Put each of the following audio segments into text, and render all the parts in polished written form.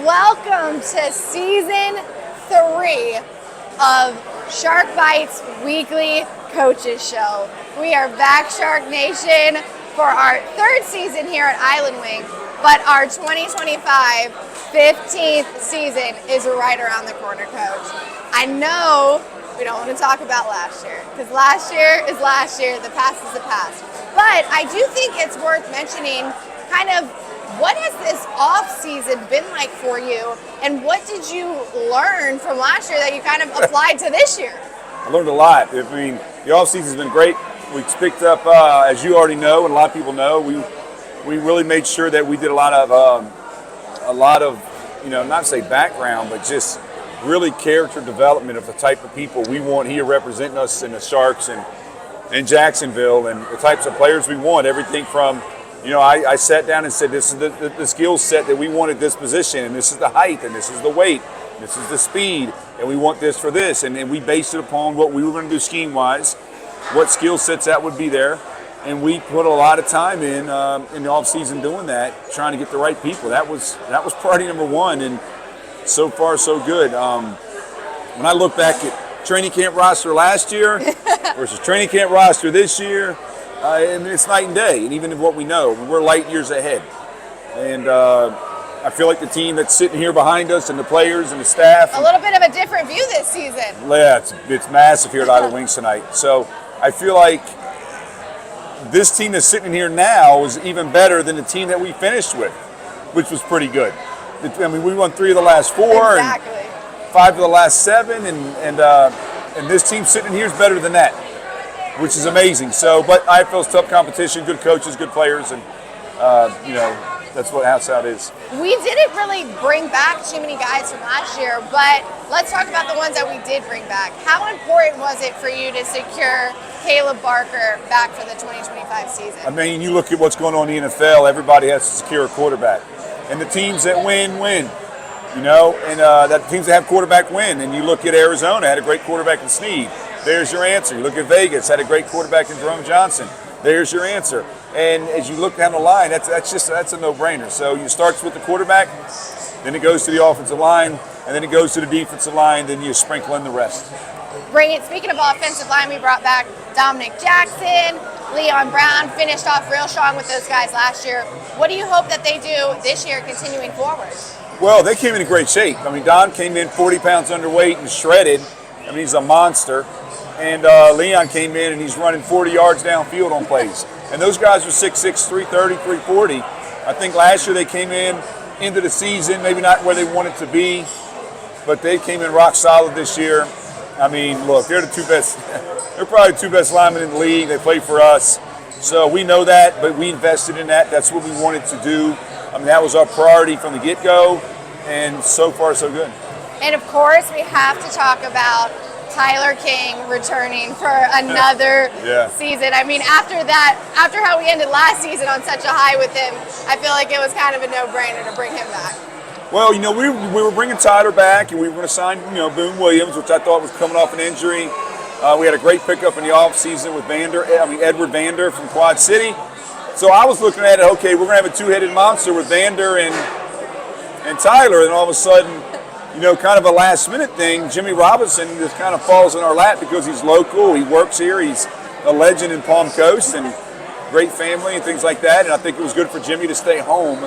welcome to season 3 of Shark Bites Weekly Coaches Show. We are back, Shark Nation, for our 3rd season here at Island Wing, but our 2025 15th season is right around the corner, Coach. I know we don't want to talk about last year, because last year is last year, the past is the past. But I do think it's worth mentioning kind of what has this off season been like for you, and what did you learn from last year that you kind of applied to this year? I learned a lot. I mean, the off season's been great. We picked up, as you already know, and a lot of people know, we really made sure that we did a lot of not to say background, but just really character development of the type of people we want here representing us in the Sharks and Jacksonville, and the types of players we want. Everything from, I sat down and said, this is the skill set that we want at this position, and this is the height, and this is the weight, and this is the speed, and we want this for this. And we based it upon what we were going to do scheme-wise, what skill sets that would be there, and we put a lot of time in the off-season doing that, trying to get the right people. That was priority number one, and so far so good. When I look back at training camp roster last year versus training camp roster this year, I mean, it's night and day, and even in what we know, we're light years ahead. And I feel like the team that's sitting here behind us, and the players and the staff. A little bit of a different view this season. Yeah, it's massive here at Island Wings tonight. So I feel like this team that's sitting here now is even better than the team that we finished with, which was pretty good. I mean, we won 3 of the last 4, exactly, and 5 of the last 7, and this team sitting here is better than that, which is amazing. So, but IFL's tough competition, good coaches, good players, and that's what how it is. We didn't really bring back too many guys from last year, but let's talk about the ones that we did bring back. How important was it for you to secure Caleb Barker back for the 2025 season? I mean, you look at what's going on in the NFL, everybody has to secure a quarterback. And the teams that win. And that teams that have quarterback win. And you look at Arizona, had a great quarterback in Snead. There's your answer. You look at Vegas, had a great quarterback in Jerome Johnson. There's your answer. And as you look down the line, that's a no-brainer. So you starts with the quarterback, then it goes to the offensive line, and then it goes to the defensive line, then you sprinkle in the rest. Speaking of offensive line, we brought back Dominic Jackson, Leon Brown, finished off real strong with those guys last year. What do you hope that they do this year continuing forward? Well, they came in great shape. I mean, Don came in 40 pounds underweight and shredded. I mean, he's a monster. And Leon came in and he's running 40 yards downfield on plays. And those guys are 6'6", 330, 340. I think last year they came into the season, maybe not where they wanted to be, but they came in rock solid this year. I mean, look, they're they're probably the 2 best linemen in the league. They play for us. So we know that, but we invested in that. That's what we wanted to do. I mean, that was our priority from the get-go, and so far so good. And of course, we have to talk about Tyler King returning for another season. I mean, after how we ended last season on such a high with him, I feel like it was kind of a no-brainer to bring him back. Well, we were bringing Tyler back, and we were going to sign, Boone Williams, which I thought was coming off an injury. We had a great pickup in the offseason with Edward Vander from Quad City. So I was looking at it, okay, we're going to have a 2-headed monster with Vander and Tyler, and all of a sudden, kind of a last-minute thing, Jimmy Robinson just kind of falls in our lap because he's local, he works here, he's a legend in Palm Coast, and great family and things like that, and I think it was good for Jimmy to stay home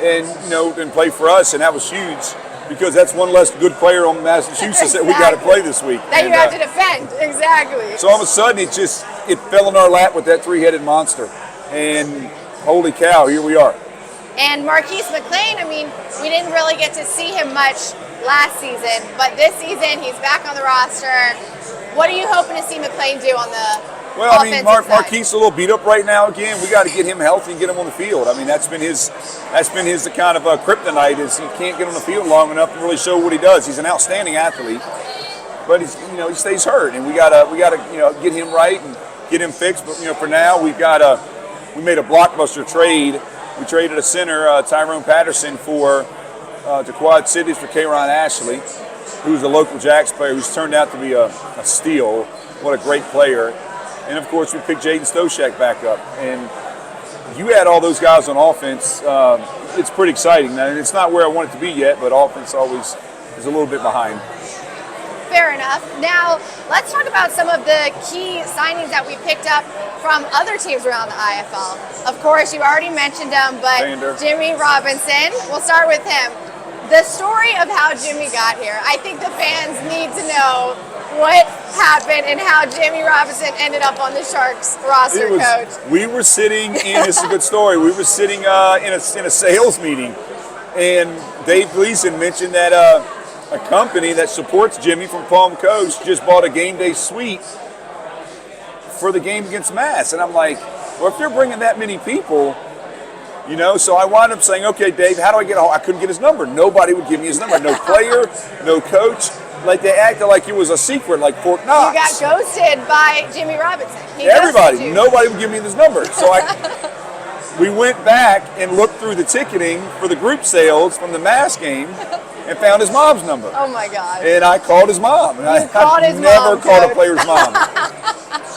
and play for us, and that was huge because that's one less good player on Massachusetts that we got to play this week. That you have to defend, exactly. So all of a sudden it fell in our lap with that 3-headed monster, and holy cow, here we are. And Marquise McLean, I mean, we didn't really get to see him much last season, but this season he's back on the roster. What are you hoping to see McLean do on the Marquise is a little beat up right now again. We got to get him healthy and get him on the field. I mean, that's been his kind of kryptonite is he can't get on the field long enough to really show what he does. He's an outstanding athlete, but he stays hurt, and we gotta get him right and get him fixed. But for now we made a blockbuster trade. We traded a center, Tyrone Patterson, to Quad Cities for K-Ron Ashley, who's a local Jacks player who's turned out to be a steal. What a great player. And, of course, we picked Jaden Stoshak back up. And you add all those guys on offense, it's pretty exciting. And it's not where I want it to be yet, but offense always is a little bit behind. Fair enough. Now, let's talk about some of the key signings that we picked up from other teams around the IFL. Of course, you already mentioned them, but Vander. Jimmy Robinson, we'll start with him. The story of how Jimmy got here. I think the fans need to know what happened and how Jimmy Robinson ended up on the Sharks roster, Coach. We were sitting in, it's a good story, we were sitting in a sales meeting, and Dave Gleason mentioned that a company that supports Jimmy from Palm Coast just bought a game day suite for the game against Mass. And I'm like, well, if they're bringing that many people, you know, so I wound up saying, okay, Dave, how do I get I couldn't get his number. Nobody would give me his number. No player, no coach. Like, they acted like it was a secret, like Fort Knox. You got ghosted by Jimmy Robinson. Everybody. Nobody would give me his number. So we went back and looked through the ticketing for the group sales from the Mass game and found his mom's number. Oh, my God. And I called his mom. And I've mom, never called a player's mom.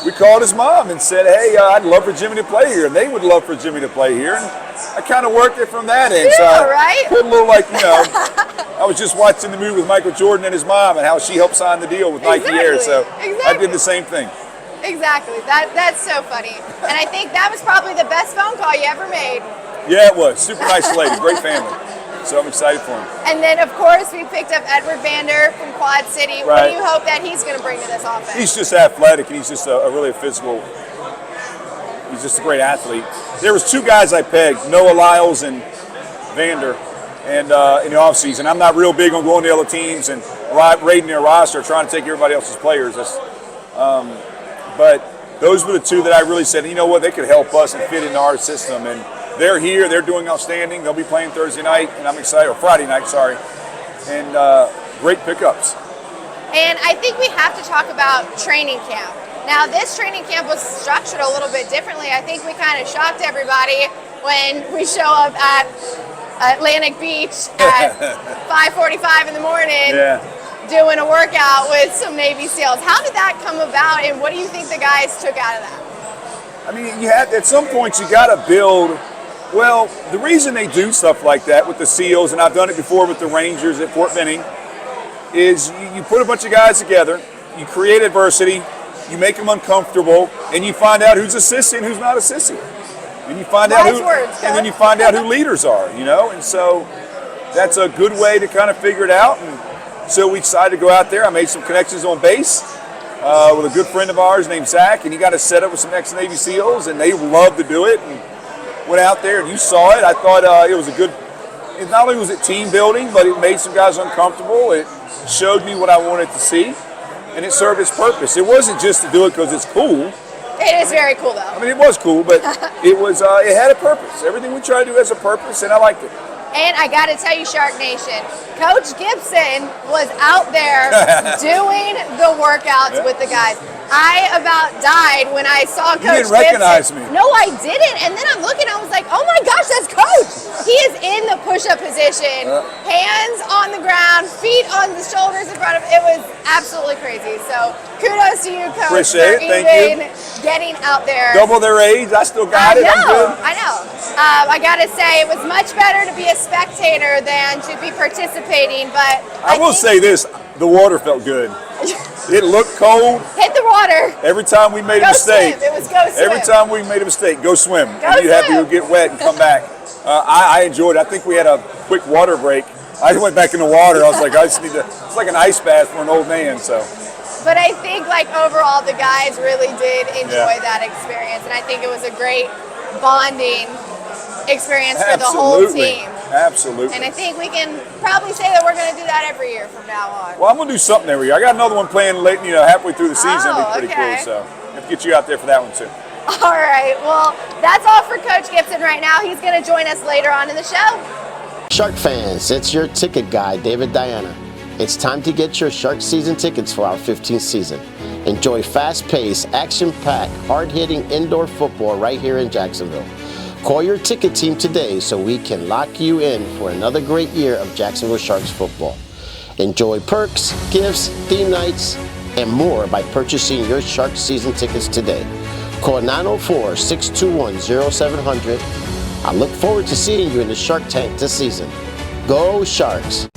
We called his mom and said, hey, I'd love for Jimmy to play here. And they would love for Jimmy to play here. And I kind of worked it from that end. So I put a little, like, you know, I was just watching the movie with Michael Jordan and his mom and how she helped sign the deal with Nike Air. So I did the same thing. Exactly. That's so funny. And I think that was probably the best phone call you ever made. Yeah, it was. Super nice lady. Great family. So I'm excited for him. And then, of course, we picked up Edward Vander from Quad City. Right. What do you hope that he's going to bring to this offense? He's just athletic, and he's just a really physical. He's just a great athlete. There was two guys I pegged, Noah Lyles and Vander, and in the offseason. I'm not real big on going to other teams and raiding their roster, trying to take everybody else's players. But those were the two that I really said, you know what, they could help us and fit into our system. And they're here. They're doing outstanding. They'll be playing Thursday night, and I'm excited. Or Friday night, sorry. And great pickups. And I think we have to talk about training camp. Now, this training camp was structured a little bit differently. I think we kind of shocked everybody when we show up at Atlantic Beach at 5:45 in the morning doing a workout with some Navy SEALs. How did that come about, and what do you think the guys took out of that? I mean, you have, at some point you got to build. Well, the reason they do stuff like that with the SEALs, and I've done it before with the Rangers at Fort Benning, is you put a bunch of guys together, you create adversity, you make them uncomfortable, and you find out who's a sissy and who's not a sissy. And you find out and then you find out who leaders are, you know. And so that's a good way to kind of figure it out. And so we decided to go out there. I made some connections on base with a good friend of ours named Zach, and he got us set up with some ex-Navy SEALs, and they loved to do it. And went out there, and you saw it. I thought it was a good. Not only was it team building, but it made some guys uncomfortable. It showed me what I wanted to see, and it served its purpose. It wasn't just to do it because it's cool. It is very cool, though. I mean, it was cool, but it had a purpose. Everything we try to do has a purpose, and I liked it. And I got to tell you, Shark Nation, Coach Gibson was out there doing the workouts with the guys. I about died when I saw Coach Gibson. You didn't recognize me. No, I didn't. And then I'm looking, I was like, oh my gosh, that's Coach. He is in the push-up position, hands on the ground, feet on the shoulders in front of him. It was absolutely crazy. So kudos to you, Coach, Appreciate it. Thank you. Getting out there. Double their age. I still got it. I'm good. I know. I got to say, it was much better to be a spectator than to be participating. But I will say this, the water felt good. It looked cold. Hit the water. Every time we made a mistake. Swim. It was go swim. Every time we made a mistake, go swim. Go and you have swim. to get wet and come back. I enjoyed it. I think we had a quick water break. I went back in the water. I was like, I just need to. It's like an ice bath for an old man. So. But I think, like, overall, the guys really did enjoy that experience, and I think it was a great bonding experience for the whole team. Absolutely. And I think we can probably say that we're going to do that every year from now on. Well, I'm going to do something every year. I got another one planned late, halfway through the season. It'll be pretty cool. So I have to get you out there for that one too. All right. Well, that's all for Coach Gibson right now. He's going to join us later on in the show. Shark fans, it's your ticket guy, David Diana. It's time to get your Shark season tickets for our 15th season. Enjoy fast-paced, action-packed, hard-hitting indoor football right here in Jacksonville. Call your ticket team today so we can lock you in for another great year of Jacksonville Sharks football. Enjoy perks, gifts, theme nights, and more by purchasing your Shark season tickets today. Call 904-621-0700. I look forward to seeing you in the Shark Tank this season. Go Sharks!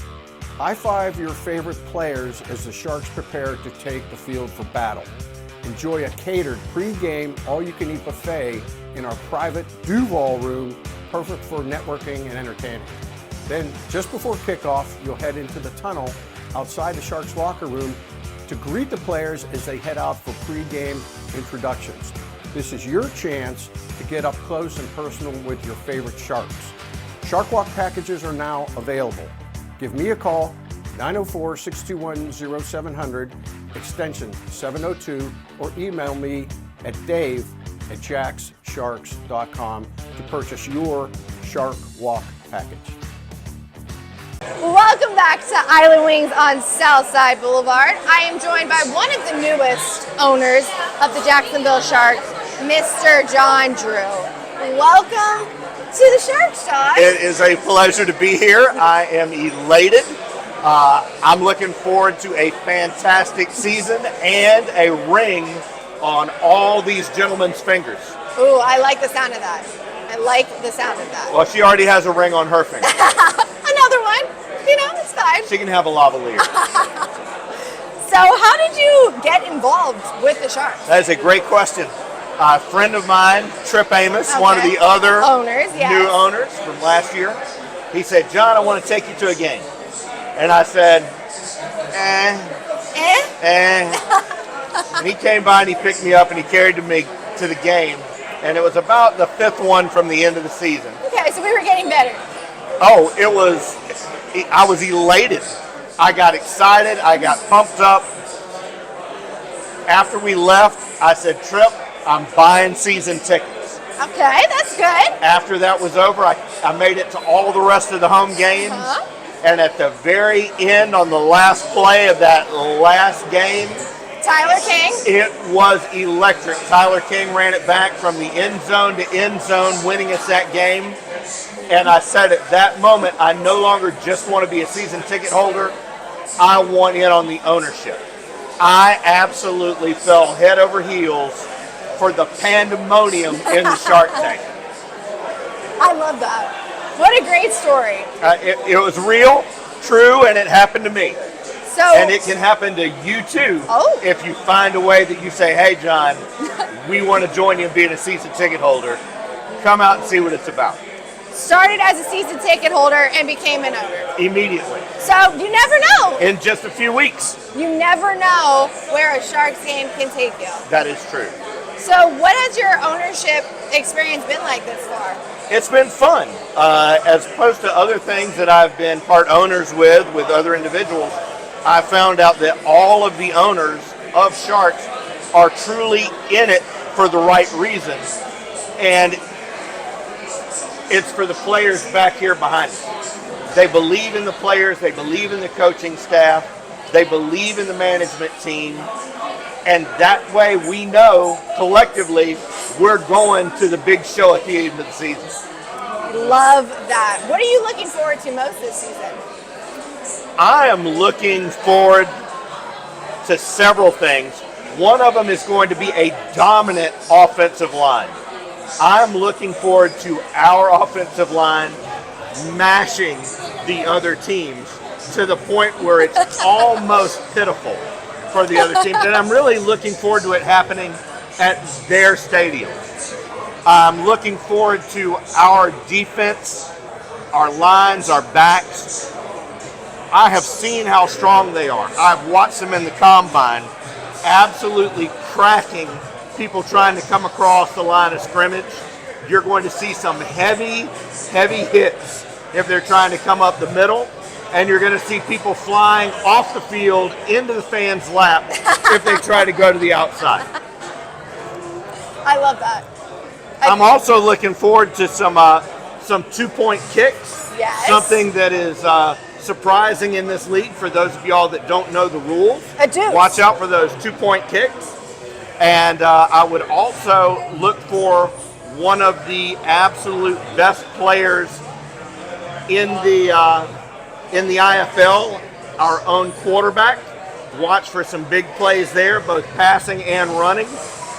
High-five your favorite players as the Sharks prepare to take the field for battle. Enjoy a catered pre-game, all-you-can-eat buffet in our private Duval room, perfect for networking and entertaining. Then, just before kickoff, you'll head into the tunnel outside the Sharks locker room to greet the players as they head out for pre-game introductions. This is your chance to get up close and personal with your favorite Sharks. Shark Walk packages are now available. Give me a call, 904-621-0700, extension 702, or email me at dave@jackssharks.com to purchase your Shark Walk package. Welcome back to Island Wings on Southside Boulevard. I am joined by one of the newest owners of the Jacksonville Sharks, Mr. John Drew. Welcome to the Sharks, John. It is a pleasure to be here. I am elated. I'm looking forward to a fantastic season and a ring on all these gentlemen's fingers. Ooh, I like the sound of that. I like the sound of that. Well, she already has a ring on her finger. Another one. You know, it's fine. She can have a lavalier. So how did you get involved with the Sharks? That is a great question. A friend of mine, Trip Amos, one of the other owners, yes. new owners from last year, he said, John, I want to take you to a game. And I said, And he came by and he picked me up and he carried me to the game. And it was about the fifth one from the end of the season. Okay, so we were getting better. Oh, I was elated. I got excited. I got pumped up. After we left, I said, Trip, I'm buying season tickets. Okay, that's good. After that was over, I made it to all the rest of the home games. And at the very end, on the last play of that last game, Tyler King. It was electric. Tyler King ran it back from the end zone to end zone, winning us that game. And I said at that moment, I no longer just want to be a season ticket holder. I want in on the ownership. I absolutely fell head over heels for the pandemonium in the Shark Tank. I love that. What a great story. It was real, true, and it happened to me. And it can happen to you too if you find a way that you say, hey, John, we want to join you in being a season ticket holder. Come out and see what it's about. Started as a season ticket holder and became an owner. Immediately. So you never know. In just a few weeks. You never know where a Sharks game can take you. That is true. So what has your ownership experience been like this far? It's been fun. As opposed to other things that I've been part owners with other individuals, I found out that all of the owners of Sharks are truly in it for the right reasons. And it's for the players back here behind us. They believe in the players, they believe in the coaching staff, they believe in the management team, and that way we know collectively we're going to the big show at the end of the season. Love that. What are you looking forward to most this season? I am looking forward to several things. One of them is going to be a dominant offensive line. I'm looking forward to our offensive line mashing the other teams to the point where it's almost pitiful for the other teams. And I'm really looking forward to it happening at their stadium. I'm looking forward to our defense, our lines, our backs. I have seen how strong they are. I've watched them in the combine, absolutely cracking people trying to come across the line of scrimmage. You're going to see some heavy hits if they're trying to come up the middle, and you're going to see people flying off the field into the fans' lap if they try to go to the outside. I love that. I'm also looking forward to some 2-point kicks. Yes. Something that is surprising in this league for those of y'all that don't know the rules. I do. Watch out for those 2-point kicks. And I would also look for one of the absolute best players in the IFL, our own quarterback. Watch for some big plays there, both passing and running.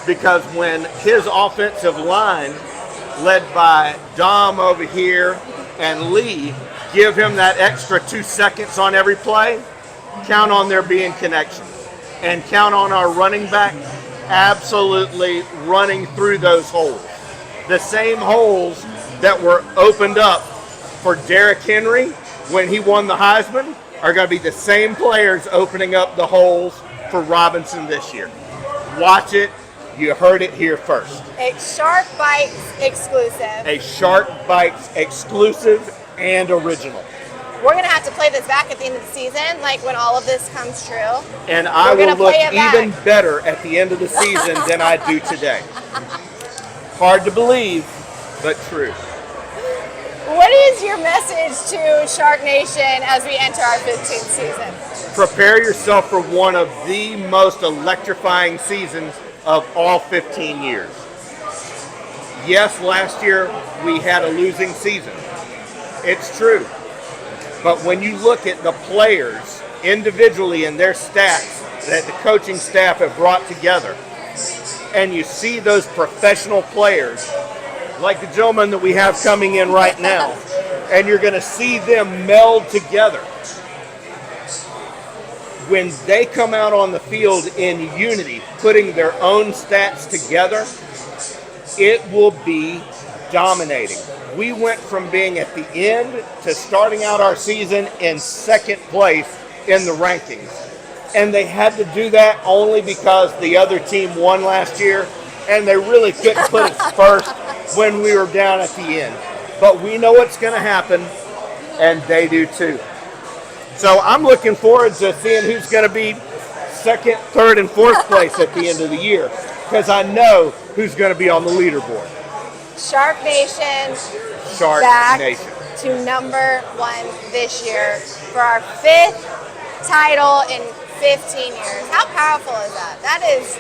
because when his offensive line, led by Dom over here and Lee, give him that extra 2 seconds on every play, count on there being connections. And count on our running back absolutely running through those holes. The same holes that were opened up for Derrick Henry when he won the Heisman are going to be the same players opening up the holes for Robinson this year. Watch it. You heard it here first. A Shark Bites exclusive. A Shark Bites exclusive and original. We're going to have to play this back at the end of the season, like when all of this comes true. And I will look even better at the end of the season than I do today. Hard to believe, but true. What is your message to Shark Nation as we enter our 15th season? Prepare yourself for one of the most electrifying seasons of all 15 years. Yes, last year we had a losing season. It's true. But when you look at the players individually and their stats that the coaching staff have brought together, and you see those professional players, like the gentleman that we have coming in right now, and you're going to see them meld together. When they come out on the field in unity, putting their own stats together, it will be dominating. We went from being at the end to starting out our season in second place in the rankings. And they had to do that only because the other team won last year, and they really couldn't put us first when we were down at the end. But we know what's going to happen, and they do too. So I'm looking forward to seeing who's going to be second, third, and fourth place at the end of the year, because I know who's going to be on the leaderboard. Shark Nation, Shark back Nation to #1 this year for our 5th title in 15 years. How powerful is that? That is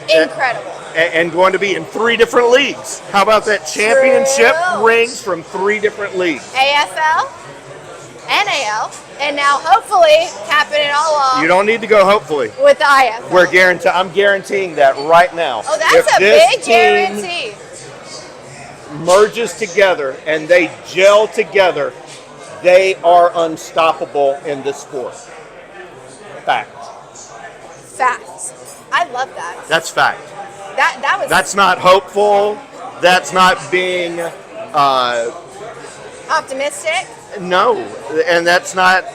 incredible. And going to be in 3 different leagues. How about that? Championship rings from 3 different leagues. AFL, NAL, and now hopefully capping it all off. You don't need to go hopefully. With the IFL. I'm guaranteeing that right now. Oh, that's a big guarantee. Merges together and they gel together, they are unstoppable in this sport. Fact. I love that. That's fact. That's not hopeful. That's not being optimistic. No, and that's not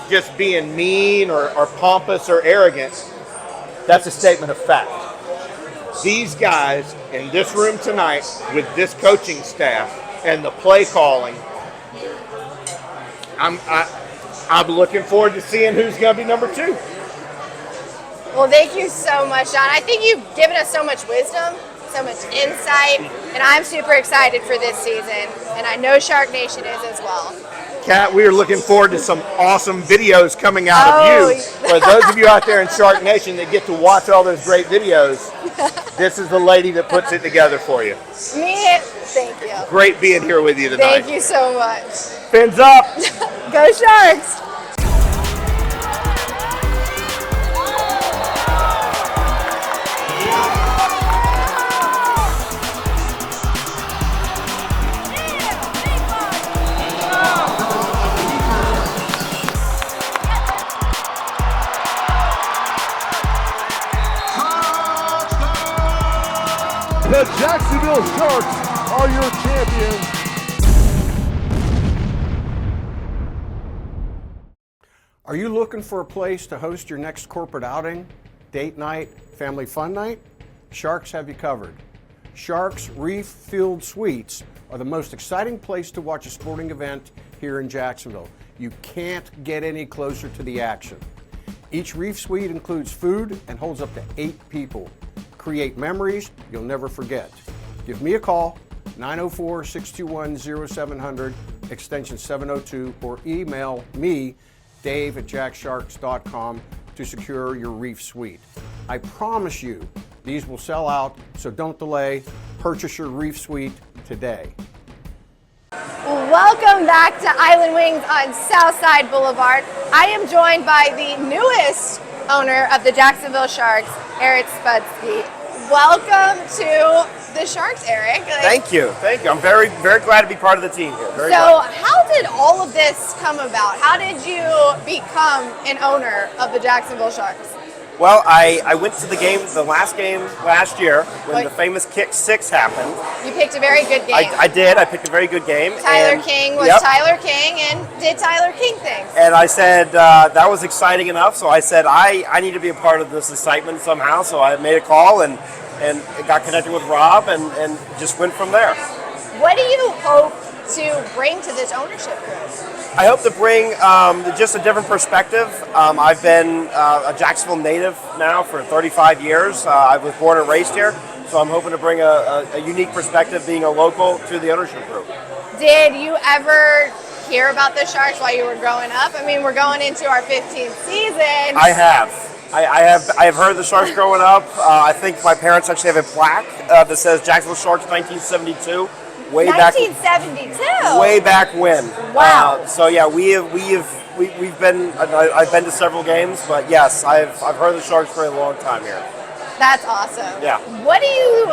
just being mean or pompous or arrogant. That's a statement of fact. These guys in this room tonight with this coaching staff and the play calling, I'm looking forward to seeing who's going to be number 2. Well, thank you so much, John. I think you've given us so much wisdom, so much insight, and I'm super excited for this season, and I know Shark Nation is as well. Kat, we are looking forward to some awesome videos coming out of you. For those of you out there in Shark Nation that get to watch all those great videos, this is the lady that puts it together for you. Thank you. Great being here with you tonight. Thank you so much. Fins up. Go Sharks. The Jacksonville Sharks are your champions. Are you looking for a place to host your next corporate outing, date night, family fun night? Sharks have you covered. Sharks Reef Field Suites are the most exciting place to watch a sporting event here in Jacksonville. You can't get any closer to the action. Each Reef Suite includes food and holds up to 8 people. Create memories you'll never forget. Give me a call, 904-621-0700, extension 702, or email me, dave@jacksharks.com, to secure your Reef Suite. I promise you, these will sell out, so don't delay. Purchase your Reef Suite today. Welcome back to Island Wings on Southside Boulevard. I am joined by the newest owner of the Jacksonville Sharks, Eric Stupski. welcome to the Sharks, Eric. Thank you. I'm very, very glad to be part of the team here. Very So glad. how did all of this come about? How did you become an owner of the Jacksonville Sharks? Well, I went to the last game last year when the famous kick 6 happened. You picked a very good game. I did. I picked a very good game. Tyler King was Tyler King and did Tyler King things. And I said that was exciting enough, so I said I need to be a part of this excitement somehow. So I made a call and got connected with Rob and just went from there. What do you hope to bring to this ownership group? I hope to bring just a different perspective. I've been a Jacksonville native now for 35 years. I was born and raised here, so I'm hoping to bring a unique perspective being a local to the ownership group. Did you ever hear about the Sharks while you were growing up? I mean, we're going into our 15th season. I have. I have heard of the Sharks growing up. I think my parents actually have a plaque that says Jacksonville Sharks 1972. Way 1972. Way back when. Wow. So yeah, we've been. I've been to several games, but yes, I've heard of the Sharks for a long time here. That's awesome. Yeah. What do you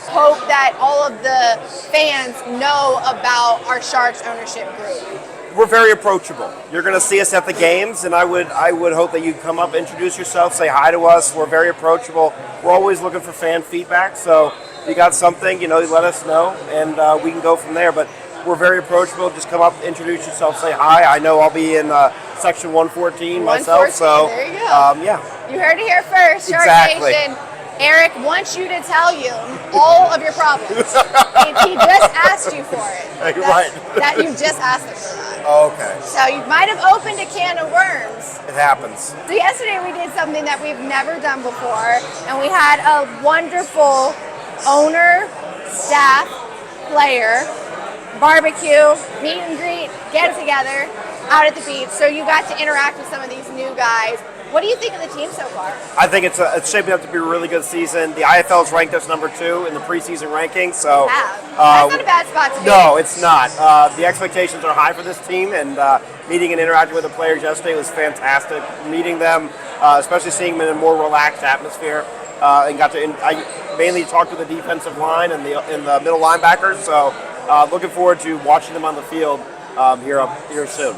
hope that all of the fans know about our Sharks ownership group? We're very approachable. You're going to see us at the games, and I would hope that you come up, introduce yourself, say hi to us. We're very approachable. We're always looking for fan feedback, so if you got something, let us know, and we can go from there. But we're very approachable. Just come up, introduce yourself, say hi. I know I'll be in section 114 myself, so there you go. yeah. You heard it here first, Shark Exactly. Nation. Eric wants you to tell you all of your problems. he just asked you for it. Right. That you just asked him for that. Oh, okay. So you might have opened a can of worms. It happens. So yesterday we did something that we've never done before, and we had a wonderful owner, staff, player, barbecue, meet and greet, get together out at the beach. So you got to interact with some of these new guys. What do you think of the team so far? I think it's shaping up to be a really good season. The IFL's ranked us number 2 in the preseason ranking, so That's not a bad spot to be. no, it's not. The expectations are high for this team, and meeting and interacting with the players yesterday was fantastic. Meeting them, especially seeing them in a more relaxed atmosphere, and I mainly talked to the defensive line and the middle linebackers. So looking forward to watching them on the field here soon.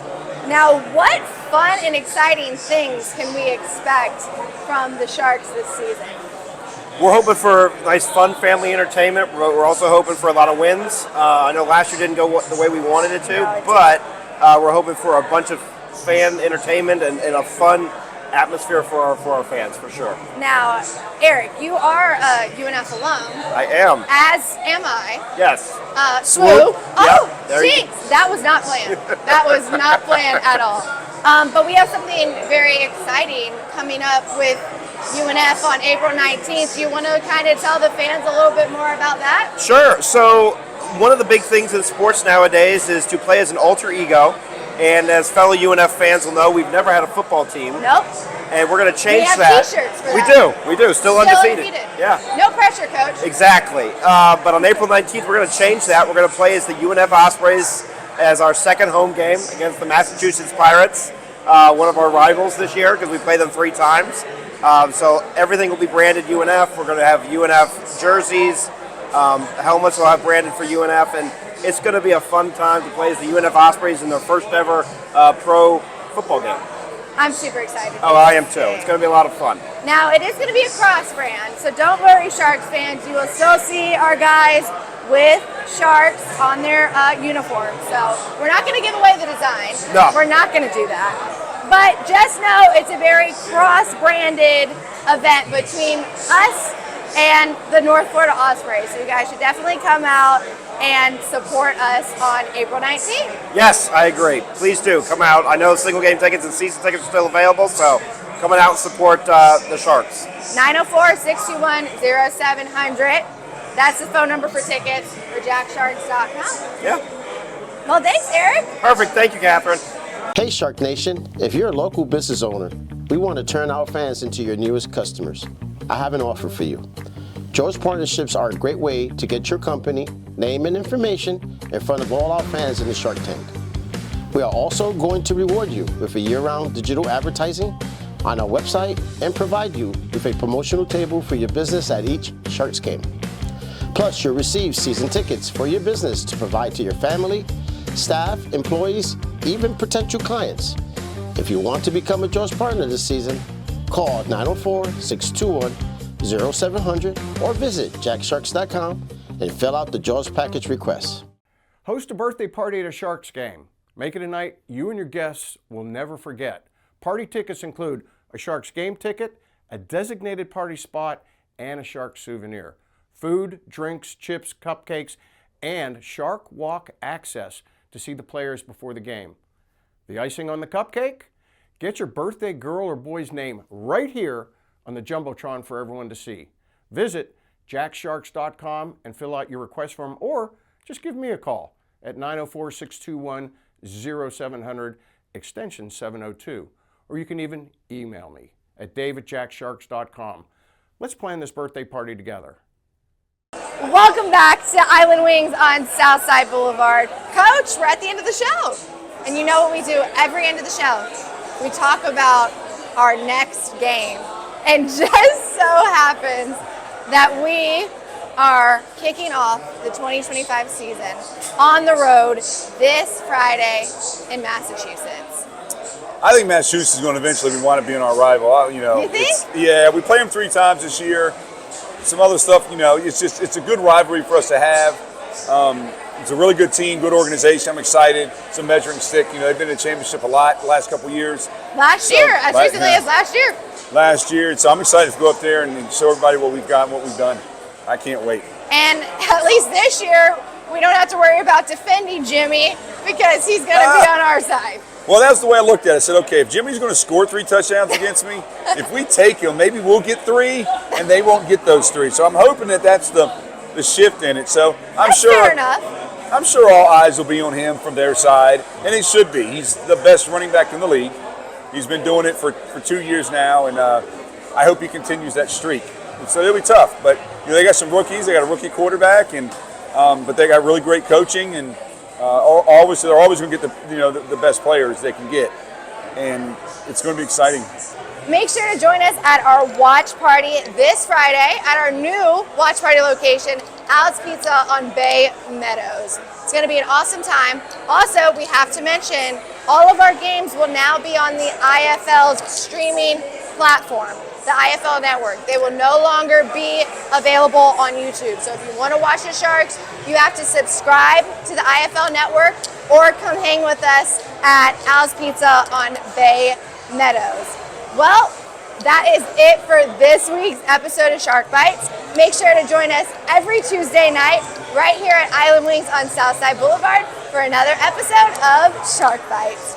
Now, what fun and exciting things can we expect from the Sharks this season? We're hoping for nice, fun family entertainment. We're also hoping for a lot of wins. I know last year didn't go the way we wanted it to, but we're hoping for a bunch of fan entertainment and a fun atmosphere for our fans, for sure. Now, Eric, you are a UNF alum. I am. As am I. Yes. Swoop. Oh, Yep, there you jinx. That was not planned. That was not planned at all. But we have something very exciting coming up with UNF on April 19th. Do you want to kind of tell the fans a little bit more about that? Sure. So one of the big things in sports nowadays is to play as an alter ego. And as fellow UNF fans will know, we've never had a football team. Nope. And we're going to change we have that. T-shirts for We that. do. Still undefeated. Yeah. No pressure, Coach. Exactly. But on April 19th, we're going to change that. We're going to play as the UNF Ospreys as our second home game against the Massachusetts Pirates, one of our rivals this year because we played them 3 times. So everything will be branded UNF. We're going to have UNF jerseys. Helmets will have branded for UNF. And it's going to be a fun time to play as the UNF Ospreys in their first ever pro football game. I'm super excited. Oh, I am too. It's going to be a lot of fun. Now, it is going to be a cross brand, so don't worry, Sharks fans. You will still see our guys with Sharks on their uniforms. So we're not going to give away the design. No. We're not going to do that. But just know it's a very cross-branded event between us and the North Florida Ospreys. So you guys should definitely come out and support us on April 19th. Yes, I agree. Please do come out. I know single game tickets and season tickets are still available, so coming out and support the Sharks. 904-621-0700. That's the phone number for tickets for jacksharks.com. Yeah. Well, thanks, Eric. Perfect. Thank you, Catherine. Hey Shark Nation, if you're a local business owner, we want to turn our fans into your newest customers. I have an offer for you. George Partnerships are a great way to get your company, name and information in front of all our fans in the Shark Tank. We are also going to reward you with a year-round digital advertising on our website and provide you with a promotional table for your business at each Sharks game. Plus, you'll receive season tickets for your business to provide to your family, staff, employees, even potential clients. If you want to become a Jaws partner this season, call 904-621-0700 or visit jacksharks.com and fill out the Jaws package request. Host a birthday party at a Sharks game. Make it a night you and your guests will never forget. Party tickets include a Sharks game ticket, a designated party spot, and a Sharks souvenir. Food, drinks, chips, cupcakes, and Shark Walk access to see the players before the game. The icing on the cupcake? Get your birthday girl or boy's name right here on the Jumbotron for everyone to see. Visit jacksharks.com and fill out your request form, or just give me a call at 904-621-0700, extension 702. Or you can even email me at dave@jacksharks.com. Let's plan this birthday party together. Welcome back to Island Wings on Southside Boulevard. Coach, we're at the end of the show. And you know what we do every end of the show? We talk about our next game. And just so happens that we are kicking off the 2025 season on the road this Friday in Massachusetts. I think Massachusetts is going to eventually wind up being our rival. You think? Yeah, we play them 3 times this year. Some other stuff, it's a good rivalry for us to have. It's a really good team, good organization. I'm excited. It's a measuring stick. They've been in the championship a lot the last couple of years. As recently as last year. Last year. So I'm excited to go up there and show everybody what we've got and what we've done. I can't wait. And at least this year, we don't have to worry about defending Jimmy because he's going to be on our side. Well, that's the way I looked at it. I said, okay, if Jimmy's going to score 3 touchdowns against me, if we take him, maybe we'll get 3, and they won't get those 3. So I'm hoping that's the shift in it. So Fair enough. I'm sure all eyes will be on him from their side, and he should be. He's the best running back in the league. He's been doing it for 2 years now, and I hope he continues that streak. And so it'll be tough, but they got some rookies. They got a rookie quarterback, and but they got really great coaching, and they're always going to get the best players they can get, and it's going to be exciting. Make sure to join us at our watch party this Friday at our new watch party location, Al's Pizza on Bay Meadows. It's going to be an awesome time. Also, we have to mention all of our games will now be on the IFL's streaming platform, the IFL network. They will no longer be available on YouTube. So if you want to watch the Sharks, you have to subscribe to the IFL network or come hang with us at Al's Pizza on Bay Meadows. Well, that is it for this week's episode of Shark Bites. Make sure to join us every Tuesday night right here at Island Wings on Southside Boulevard for another episode of Shark Bites.